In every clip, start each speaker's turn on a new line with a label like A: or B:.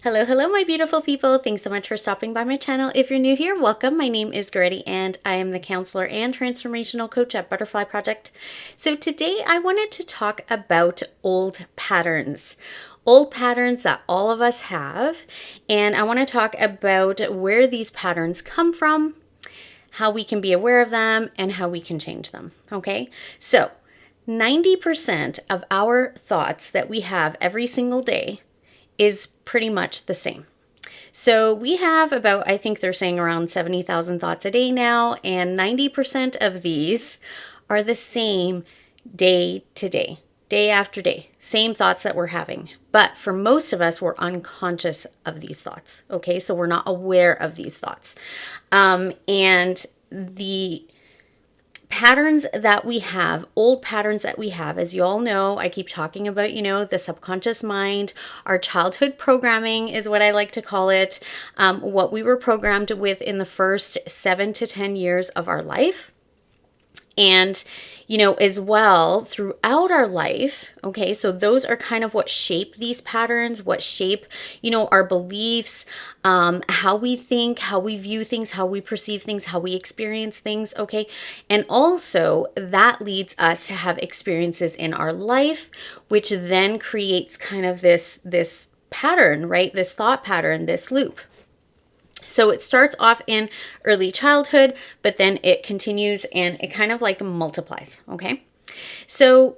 A: Hello, hello, my beautiful people. Thanks so much for stopping by my channel. If you're new here, welcome. My name is Goretti, and I am the counselor and transformational coach at Butterfly Project. So today I wanted to talk about old patterns. Old patterns that all of us have. And I want to talk about where these patterns come from, how we can be aware of them, and how we can change them. Okay? So 90% of our thoughts that we have every single day is pretty much the same. So we have about, I think they're saying around 70,000 thoughts a day now, and 90% of these are the same day to day, day after day, same thoughts that we're having. But for most of us, we're unconscious of these thoughts. Okay, so we're not aware of these thoughts. And the patterns that we have, old patterns that we have, as you all know, I keep talking about, the subconscious mind, our childhood programming is what I like to call it, what we were programmed with in the first 7 to 10 years of our life. And, as well throughout our life. Okay, so those are kind of what shape these patterns, what shape, our beliefs, how we think, how we view things, how we perceive things, how we experience things. Okay, and also that leads us to have experiences in our life, which then creates kind of this pattern, right? This thought pattern, this loop. So it starts off in early childhood, but then it continues and it kind of like multiplies, okay? So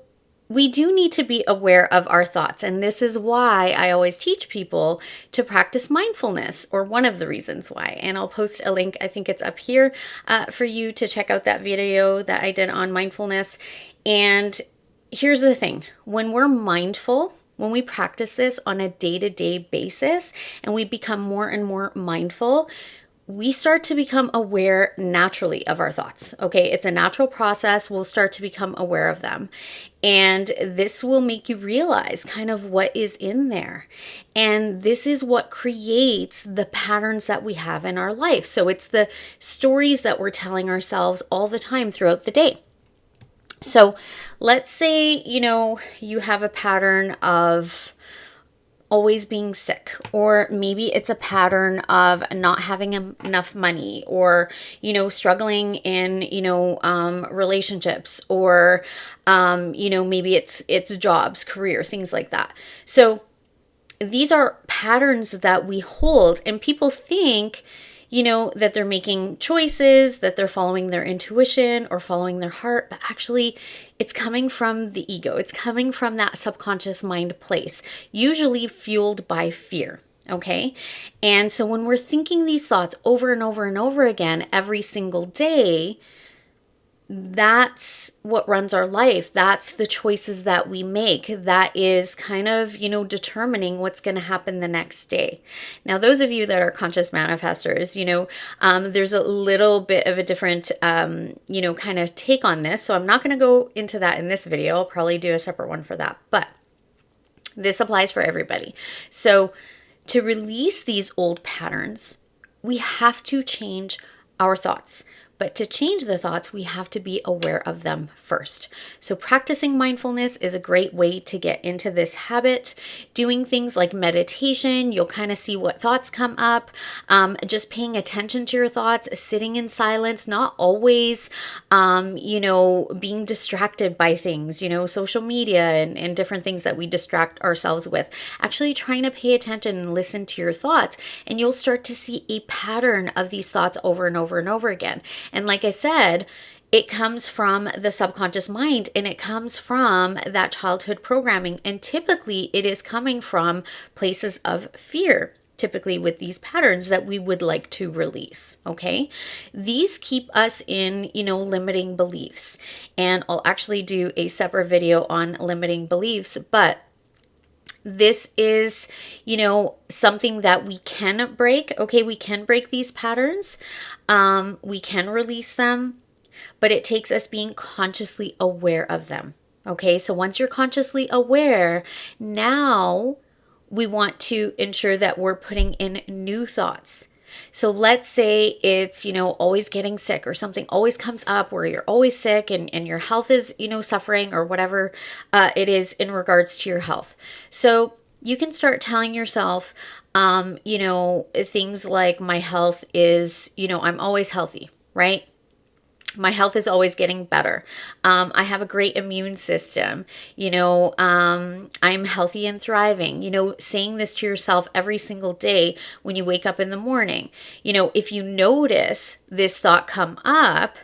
A: we do need to be aware of our thoughts. And this is why I always teach people to practice mindfulness, or one of the reasons why. And I'll post a link, I think it's up here, for you to check out that video that I did on mindfulness. And here's the thing, when we're mindful, when we practice this on a day-to-day basis and we become more and more mindful, we start to become aware naturally of our thoughts. Okay, it's a natural process. We'll start to become aware of them. And this will make you realize kind of what is in there. And this is what creates the patterns that we have in our life. So it's the stories that we're telling ourselves all the time throughout the day. So let's say, you have a pattern of always being sick, or maybe it's a pattern of not having enough money, or, struggling in, relationships, or, maybe it's jobs, career, things like that. So these are patterns that we hold, and people think, that they're making choices, that they're following their intuition or following their heart, but actually it's coming from the ego. It's coming from that subconscious mind place, usually fueled by fear. Okay. And so when we're thinking these thoughts over and over and over again every single day, that's what runs our life. That's the choices that we make. That is kind of, determining what's going to happen the next day. Now, those of you that are conscious manifestors, there's a little bit of a different, kind of take on this. So I'm not going to go into that in this video. I'll probably do a separate one for that. But this applies for everybody. So to release these old patterns, we have to change our thoughts. But to change the thoughts, we have to be aware of them first. So practicing mindfulness is a great way to get into this habit. Doing things like meditation, you'll kind of see what thoughts come up. Just paying attention to your thoughts, sitting in silence, not always, being distracted by things, social media and different things that we distract ourselves with. Actually trying to pay attention and listen to your thoughts, and you'll start to see a pattern of these thoughts over and over and over again. And like I said, it comes from the subconscious mind, and it comes from that childhood programming. And typically it is coming from places of fear, typically with these patterns that we would like to release. Okay. These keep us in, limiting beliefs. And I'll actually do a separate video on limiting beliefs, but this is, something that we can break. Okay, we can break these patterns. We can release them, but it takes us being consciously aware of them. Okay, so once you're consciously aware, now we want to ensure that we're putting in new thoughts. So let's say it's, always getting sick, or something always comes up where you're always sick and your health is, suffering, or whatever it is in regards to your health. So You can start telling yourself, things like my health is, I'm always healthy, right? My health is always getting better. I have a great immune system. I'm healthy and thriving. Saying this to yourself every single day when you wake up in the morning. If you notice this thought come up,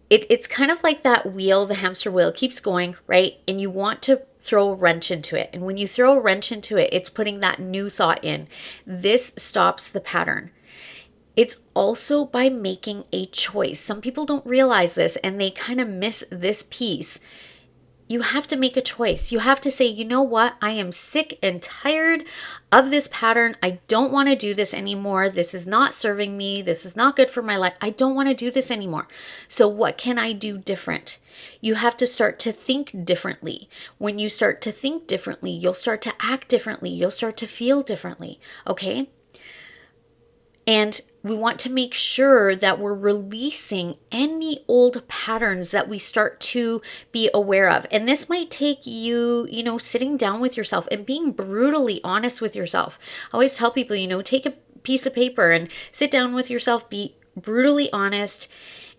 A: it's kind of like that wheel, the hamster wheel keeps going, right? And you want to throw a wrench into it. And when you throw a wrench into it, it's putting that new thought in. This stops the pattern. It's also by making a choice. Some people don't realize this and they kind of miss this piece. You have to make a choice. You have to say, you know what? I am sick and tired of this pattern. I don't want to do this anymore. This is not serving me. This is not good for my life. I don't want to do this anymore. So what can I do different? You have to start to think differently. When you start to think differently, you'll start to act differently. You'll start to feel differently. Okay? And we want to make sure that we're releasing any old patterns that we start to be aware of. And this might take you, sitting down with yourself and being brutally honest with yourself. I always tell people, take a piece of paper and sit down with yourself, be brutally honest,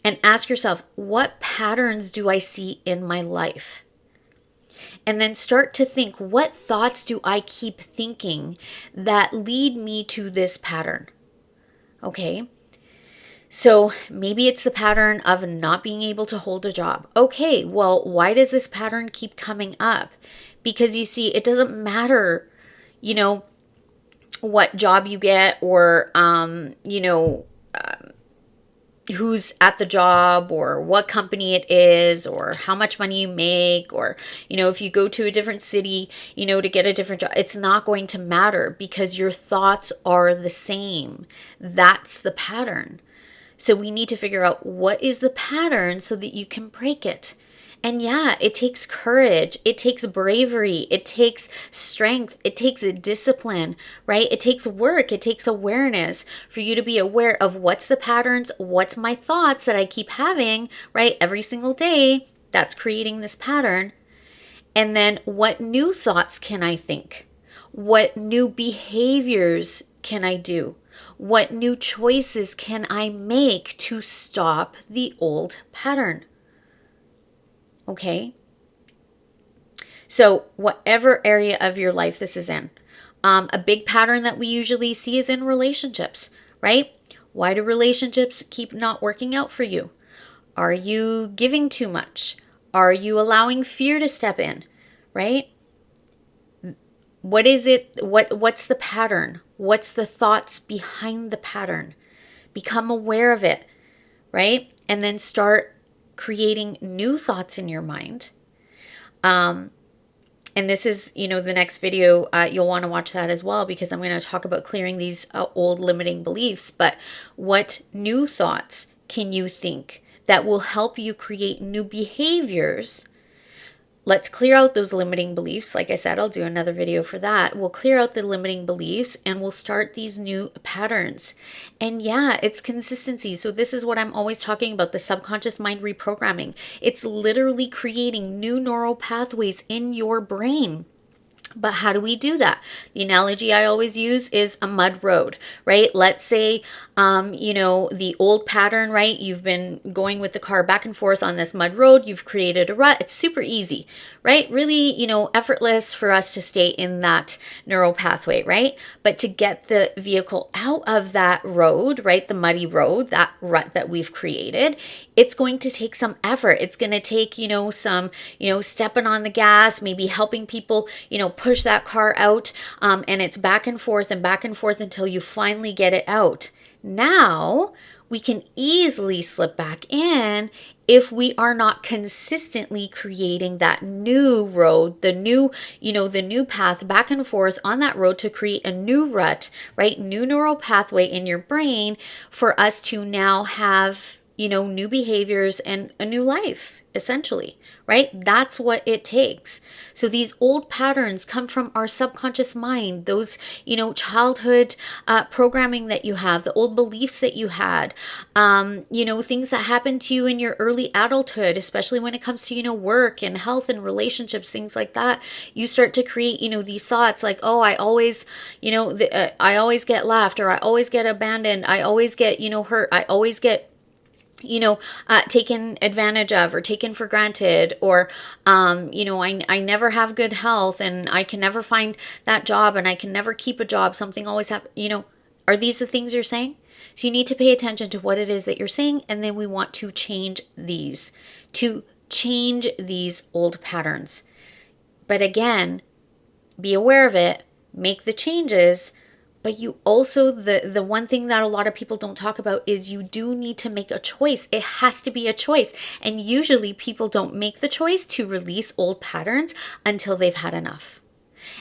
A: and ask yourself, what patterns do I see in my life? And then start to think, what thoughts do I keep thinking that lead me to this pattern? Okay, so maybe it's the pattern of not being able to hold a job. Okay, well, why does this pattern keep coming up? Because you see, it doesn't matter, what job you get or, who's at the job or what company it is or how much money you make or, if you go to a different city, to get a different job, it's not going to matter because your thoughts are the same. That's the pattern. So we need to figure out what is the pattern so that you can break it. And yeah, it takes courage. It takes bravery. It takes strength. It takes a discipline, right? It takes work. It takes awareness for you to be aware of what's the patterns, what's my thoughts that I keep having, right? Every single day that's creating this pattern. And then what new thoughts can I think? What new behaviors can I do? What new choices can I make to stop the old pattern? Okay. So whatever area of your life this is in, a big pattern that we usually see is in relationships, right? Why do relationships keep not working out for you? Are you giving too much? Are you allowing fear to step in, right? What is it? What's the pattern? What's the thoughts behind the pattern? Become aware of it, right? And then start creating new thoughts in your mind. And this is, the next video, you'll want to watch that as well because I'm going to talk about clearing these old limiting beliefs. But what new thoughts can you think that will help you create new behaviors? Let's clear out those limiting beliefs. Like I said, I'll do another video for that. We'll clear out the limiting beliefs and we'll start these new patterns. And yeah, it's consistency. So this is what I'm always talking about, the subconscious mind reprogramming. It's literally creating new neural pathways in your brain. But how do we do that? The analogy I always use is a mud road, right? Let's say, the old pattern, right? You've been going with the car back and forth on this mud road. You've created a rut. It's super easy, right? Really, effortless for us to stay in that neural pathway, right? But to get the vehicle out of that road, right? The muddy road, that rut that we've created, it's going to take some effort. It's going to take, some, stepping on the gas, maybe helping people, push that car out. And it's back and forth until you finally get it out. Now we can easily slip back in if we are not consistently creating that new road, the new path back and forth on that road to create a new rut, right? New neural pathway in your brain for us to now have, new behaviors and a new life essentially, right? That's what it takes. So these old patterns come from our subconscious mind, those, childhood programming that you have, the old beliefs that you had, things that happened to you in your early adulthood, especially when it comes to, work and health and relationships, things like that. You start to create, these thoughts like, oh, I always, I always get left, or I always get abandoned. I always get, hurt. I always get taken advantage of or taken for granted, or, I never have good health, and I can never find that job, and I can never keep a job. Something always happens, are these the things you're saying? So you need to pay attention to what it is that you're saying, and then we want to change these old patterns. But again, be aware of it, make the changes. But you also, the one thing that a lot of people don't talk about is you do need to make a choice. It has to be a choice. And usually people don't make the choice to release old patterns until they've had enough.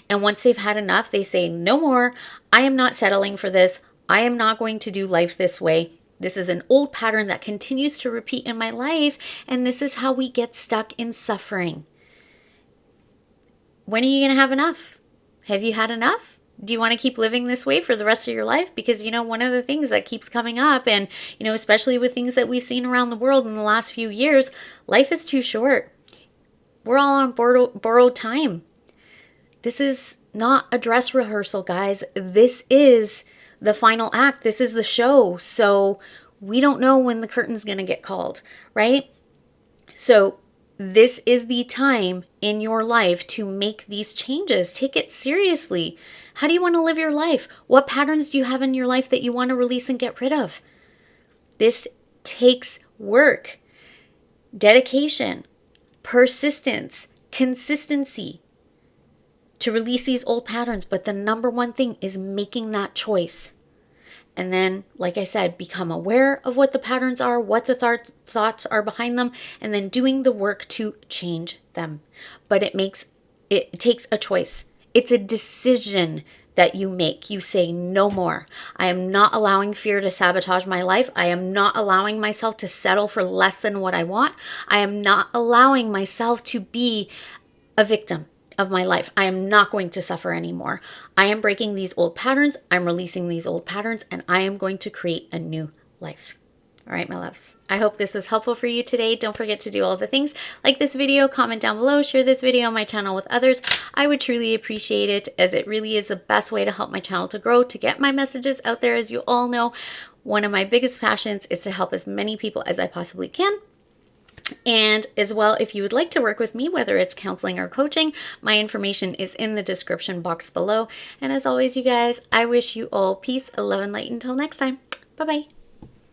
A: And once they've had enough, they say, no more. I am not settling for this. I am not going to do life this way. This is an old pattern that continues to repeat in my life. And this is how we get stuck in suffering. When are you going to have enough? Have you had enough? Do you want to keep living this way for the rest of your life? Because, one of the things that keeps coming up, and, especially with things that we've seen around the world in the last few years, life is too short. We're all on borrowed time. This is not a dress rehearsal, guys. This is the final act. This is the show. So we don't know when the curtain's going to get called, right? So this is the time in your life to make these changes. Take it seriously. How do you want to live your life? What patterns do you have in your life that you want to release and get rid of? This takes work, dedication, persistence, consistency to release these old patterns. But the number one thing is making that choice. And then, like I said, become aware of what the patterns are, what the thoughts are behind them, and then doing the work to change them. But it takes a choice. It's a decision that you make. You say, no more. I am not allowing fear to sabotage my life. I am not allowing myself to settle for less than what I want. I am not allowing myself to be a victim of my life. I am not going to suffer anymore. I am breaking these old patterns. I'm releasing these old patterns, and I am going to create a new life. All right, my loves. I hope this was helpful for you today. Don't forget to do all the things. Like this video, comment down below, share this video on my channel with others. I would truly appreciate it, as it really is the best way to help my channel to grow, to get my messages out there. As you all know, one of my biggest passions is to help as many people as I possibly can. And as well, if you would like to work with me, whether it's counseling or coaching, my information is in the description box below. And as always, you guys, I wish you all peace, love, and light until next time. Bye-bye.